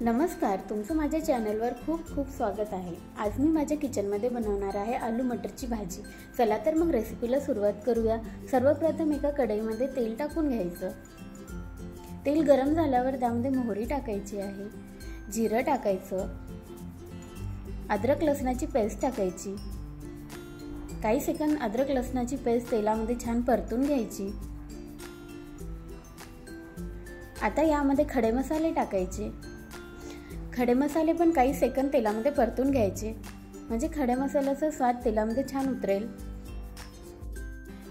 नमस्कार, तुमचं माझ्या चॅनलवर खूप खूप स्वागत आहे। आज मी माझ्या किचनमध्ये बनवणार आहे आलू मटरची भाजी। चला तर मग रेसिपीला सुरुवात करूया। सर्वप्रथम एका कढईमध्ये तेल टाकून घ्यायचं। तेल गरम झाल्यावर त्यामध्ये मोहरी टाकायची आहे, जिरं टाकायचं, अद्रक लसणाची पेस्ट टाकायची। काही सेकंद अद्रक लसणाची पेस्ट तेलामध्ये छान परतून घ्यायची। आता यामध्ये खडे मसाले टाकायचे। खडे मसाले पण काही सेकंद तेलामध्ये परतून घ्यायचे, म्हणजे खडे मसाल्याचा स्वाद तेलामध्ये छान उतरेल।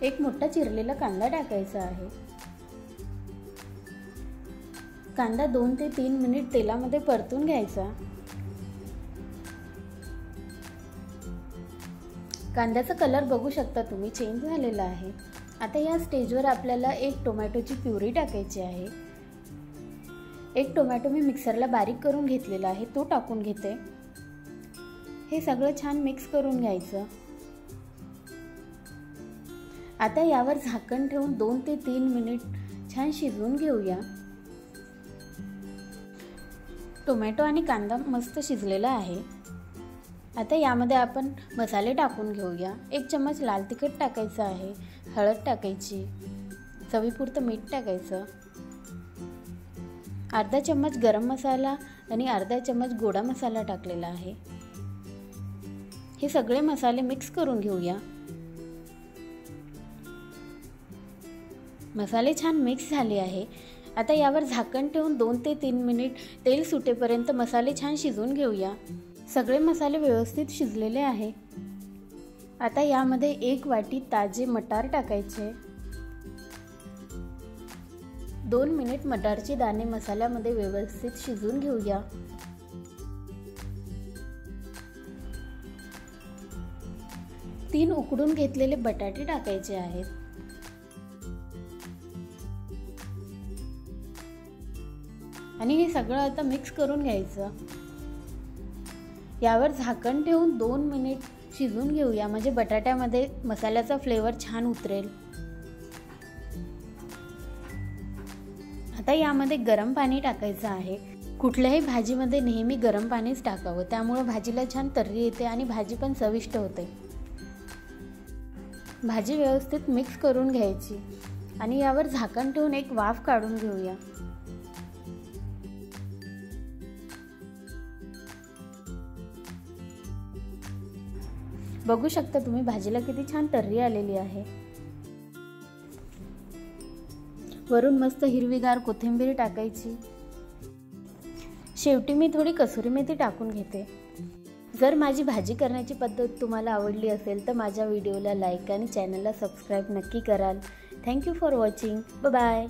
एक मोठा चिरलेला कांदा टाकायचा आहे। कांदा 2 ते 3 मिनिट तेलामध्ये परतून घ्यायचा। कांद्याचा कलर बघू शकता तुम्ही, चेंज झालेला आहे। आता या स्टेजवर आपल्याला एक टोमॅटोची प्युरी टाकायची आहे। एक टोमॅटो मी मिक्सरला बारीक करून घेतलेला आहे, तो टाकून घेते। हे सगळं छान मिक्स करून घ्यायचं। आता यावर झाकण ठेवून 2 ते 3 मिनिट छान शिजवून घेऊया। टोमॅटो आणि कांदा मस्त शिजलेला आहे। आता यामध्ये आपण मसाले टाकून घेऊया। 1 चम्मच लाल तिखट टाकायचं आहे, हळद टाकायची, चवीपुरतं मीठ टाकायचं, अर्धा चम्मच गरम मसाला आणि अर्धा चम्मच गोडा मसाला टाकलेला आहे। हे सगळे मसाले मिक्स करून घेऊया। मसाले छान मिक्स झाले आहे। आता यावर झाकण ठेवून 2 ते 3 मिनिट तेल सुटेपर्यंत मसाले छान शिजवून घेऊया। सगळे मसाले व्यवस्थित शिजलेले आहे। आता यामध्ये 1 वाटी ताजे मटार टाकायचे। 2 मिनिट मटारचे दाणे मसाल्यामध्ये व्यवस्थित शिजवून घेऊया। तीन उकडून घेतलेले बटाटे टाकायचे आहेत। आणि हे सगळं आता मिक्स करून घ्यायचं। यावर झाकण ठेवून 2 मिनिट शिजवून घेऊया, म्हणजे बटाट्यामध्ये मसाल्याचा फ्लेवर छान उतरेल। आता यामध्ये गरम पाणी टाकायचं आहे। कुठल्याही भाजीमध्ये नेहमी गरम पाणीच टाकावं, त्यामुळे भाजीला छान तर्री येते आणि भाजी पण चविष्ट होते। भाजी व्यवस्थित मिक्स करून घ्यायची आणि यावर झाकण ठेवून एक वाफ काढून घेऊया। बघू शकता तुम्ही भाजीला किती छान तर्री आलेली आहे। वरून मस्त हिरवीगार कोथिंबीर टाकायची। शेवटी मी थोडी कसुरी मेथी टाकून घेते। जर माझी भाजी करण्याची पद्धत तुम्हाला आवडली असेल तर माझ्या व्हिडिओला लाईक आणि चॅनलला सबस्क्राईब नक्की कराल। Thank you for watching. Bye bye.